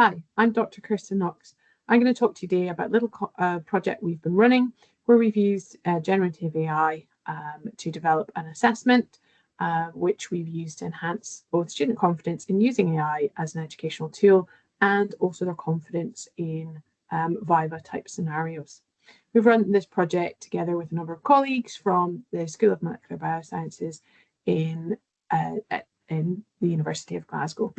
Hi, I'm Dr. Kirsten Knox. I'm going to talk to you today about a little project we've been running where we've used generative AI to develop an assessment which we've used to enhance both student confidence in using AI as an educational tool and also their confidence in Viva type scenarios. We've run this project together with a number of colleagues from the School of Molecular Biosciences in the University of Glasgow.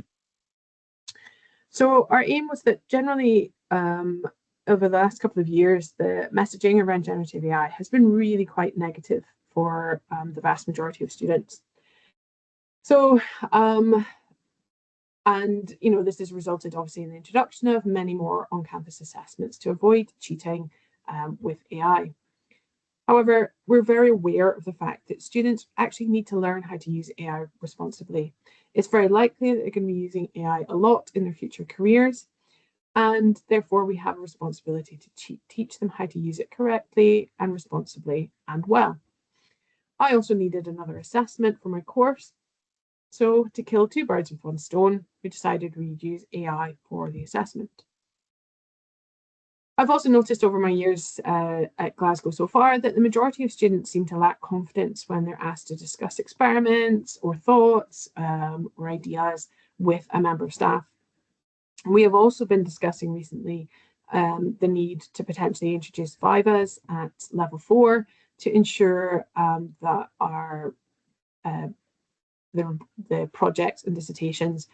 So our aim was that generally over the last couple of years, the messaging around generative AI has been really quite negative for the vast majority of students. So, and this has resulted obviously in the introduction of many more on-campus assessments to avoid cheating with AI. However, we're very aware of the fact that students actually need to learn how to use AI responsibly. It's very likely that they're going to be using AI a lot in their future careers, and therefore we have a responsibility to teach them how to use it correctly and responsibly and well. I also needed another assessment for my course, so to kill two birds with one stone, we decided we'd use AI for the assessment. I've also noticed over my years at Glasgow so far that the majority of students seem to lack confidence when they're asked to discuss experiments or thoughts or ideas with a member of staff. We have also been discussing recently the need to potentially introduce Vivas at level 4 to ensure that our the projects and dissertations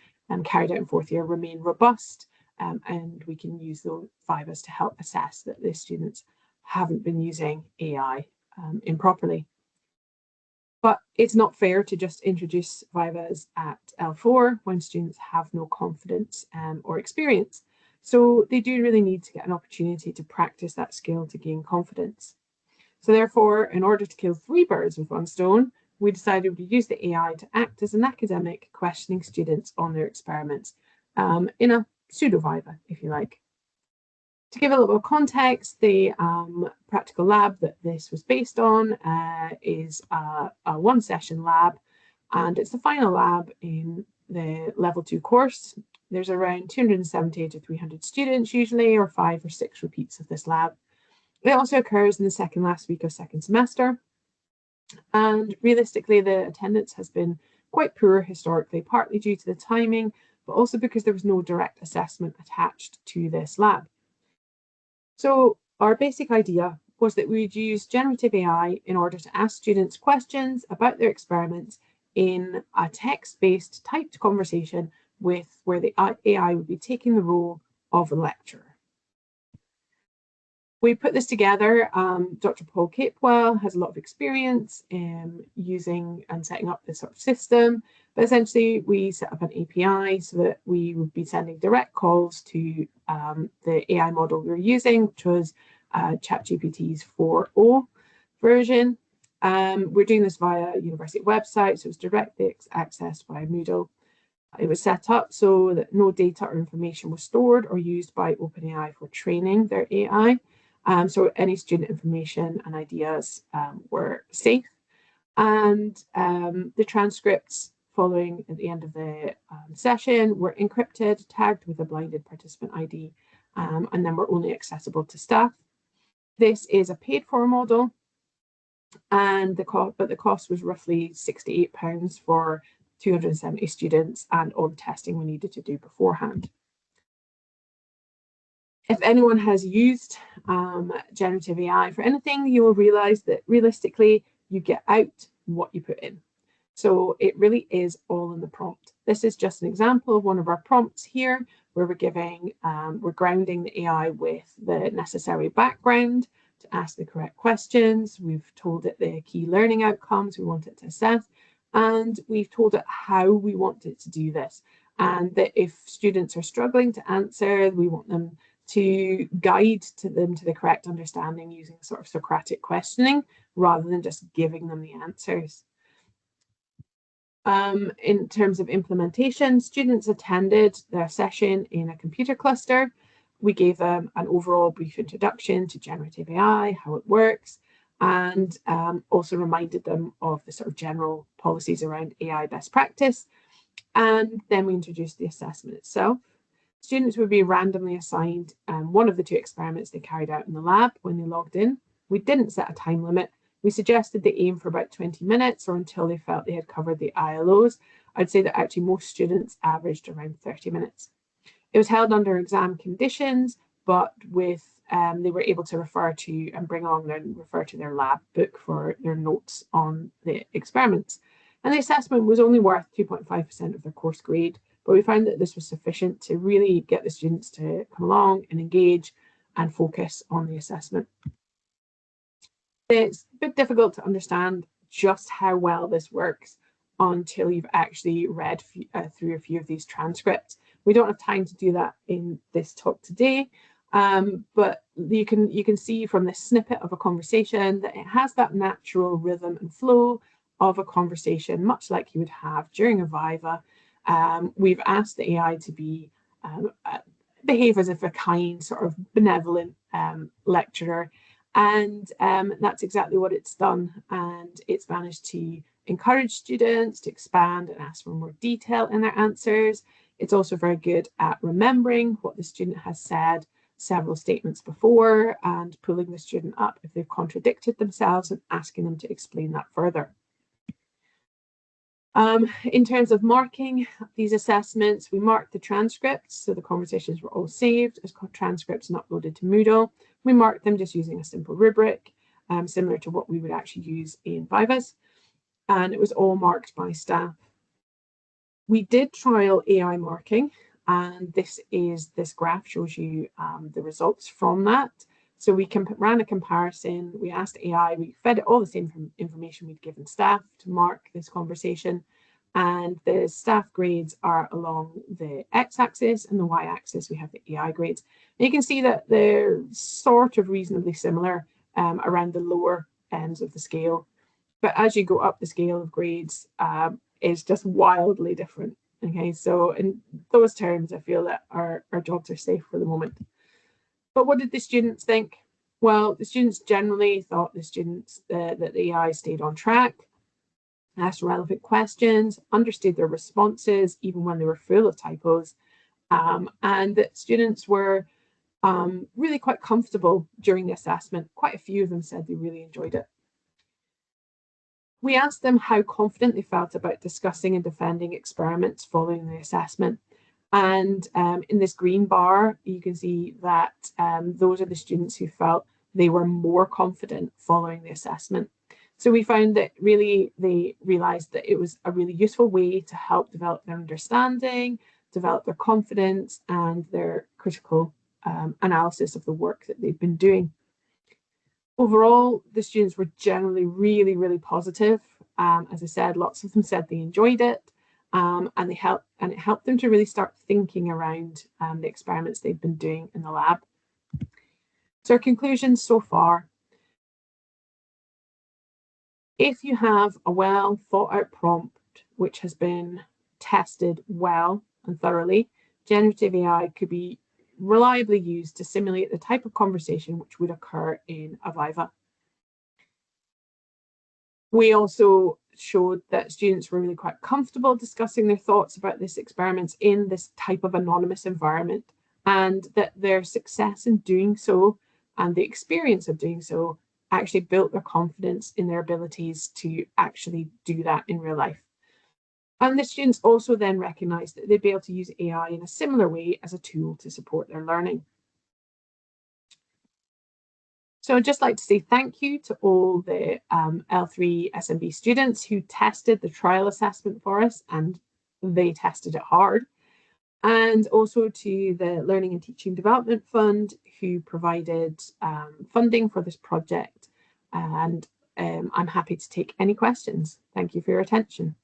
carried out in fourth year remain robust. And we can use those Vivas to help assess that the students haven't been using AI improperly. But it's not fair to just introduce Vivas at L4 when students have no confidence or experience. So they do really need to get an opportunity to practice that skill to gain confidence. So therefore, in order to kill three birds with one stone, we decided we'd use the AI to act as an academic questioning students on their experiments in a pseudo-viva, if you like. To give a little context, the practical lab that this was based on is a one-session lab, and it's the final lab in the level 2 course. There's around 270 to 300 students usually, or 5 or 6 repeats of this lab. It also occurs in the second last week of second semester, and realistically the attendance has been quite poor historically, partly due to the timing, but also because there was no direct assessment attached to this lab. So our basic idea was that we would use generative AI in order to ask students questions about their experiments in a text-based typed conversation where the AI would be taking the role of a lecturer. We put this together. Dr. Paul Capewell has a lot of experience in using and setting up this sort of system, but essentially we set up an API so that we would be sending direct calls to the AI model we were using, which was ChatGPT's 4.0 version. We're doing this via university website, so it's directly accessed via Moodle. It was set up so that no data or information was stored or used by OpenAI for training their AI. So any student information and ideas were safe. And the transcripts following at the end of the session were encrypted, tagged with a blinded participant ID, and then were only accessible to staff. This is a paid for model, and the cost was roughly £68 for 270 students and all the testing we needed to do beforehand. If anyone has used generative AI for anything, you will realize that realistically, you get out what you put in. So it really is all in the prompt. This is just an example of one of our prompts here, where we're grounding the AI with the necessary background to ask the correct questions. We've told it the key learning outcomes we want it to assess, and we've told it how we want it to do this. And that if students are struggling to answer, we want them to guide them to the correct understanding using sort of Socratic questioning rather than just giving them the answers. In terms of implementation, students attended their session in a computer cluster. We gave them an overall brief introduction to generative AI, how it works, and also reminded them of the sort of general policies around AI best practice. And then we introduced the assessment itself. Students would be randomly assigned one of the two experiments they carried out in the lab when they logged in. We didn't set a time limit. We suggested they aim for about 20 minutes or until they felt they had covered the ILOs. I'd say that actually most students averaged around 30 minutes. It was held under exam conditions, but with they were able to refer to and bring along and refer to their lab book for their notes on the experiments. And the assessment was only worth 2.5% of their course grade, but we found that this was sufficient to really get the students to come along and engage and focus on the assessment. It's a bit difficult to understand just how well this works until you've actually read through a few of these transcripts. We don't have time to do that in this talk today, but you can see from this snippet of a conversation that it has that natural rhythm and flow of a conversation, much like you would have during a Viva. We've asked the AI to be behave as if a kind, sort of benevolent lecturer, and that's exactly what it's done. And it's managed to encourage students to expand and ask for more detail in their answers. It's also very good at remembering what the student has said several statements before and pulling the student up if they've contradicted themselves and asking them to explain that further. In terms of marking these assessments, we marked the transcripts, so the conversations were all saved as transcripts and uploaded to Moodle. We marked them just using a simple rubric, similar to what we would actually use in Vivas, and it was all marked by staff. We did trial AI marking, and this graph shows you the results from that. So we ran a comparison, we asked AI, we fed it all the same information we'd given staff to mark this conversation, and the staff grades are along the x-axis, and the y-axis we have the AI grades. And you can see that they're sort of reasonably similar around the lower ends of the scale. But as you go up the scale of grades, it's just wildly different. Okay, so in those terms, I feel that our jobs are safe for the moment. But what did the students think? Well, the students generally thought that the AI stayed on track, asked relevant questions, understood their responses, even when they were full of typos, and that students were really quite comfortable during the assessment. Quite a few of them said they really enjoyed it. We asked them how confident they felt about discussing and defending experiments following the assessment. And in this green bar, you can see that those are the students who felt they were more confident following the assessment. So we found that really they realized that it was a really useful way to help develop their understanding, develop their confidence and their critical analysis of the work that they've been doing. Overall, the students were generally really, really positive. As I said, lots of them said they enjoyed it. And it helped them to really start thinking around the experiments they've been doing in the lab. So our conclusions so far: if you have a well thought out prompt which has been tested well and thoroughly, generative AI could be reliably used to simulate the type of conversation which would occur in a Viva. We also showed that students were really quite comfortable discussing their thoughts about this experiment in this type of anonymous environment, and that their success in doing so and the experience of doing so actually built their confidence in their abilities to actually do that in real life. And the students also then recognised that they'd be able to use AI in a similar way as a tool to support their learning. So I'd just like to say thank you to all the L3 SMB students who tested the trial assessment for us, and they tested it hard. And also to the Learning and Teaching Development Fund, who provided funding for this project. And I'm happy to take any questions. Thank you for your attention.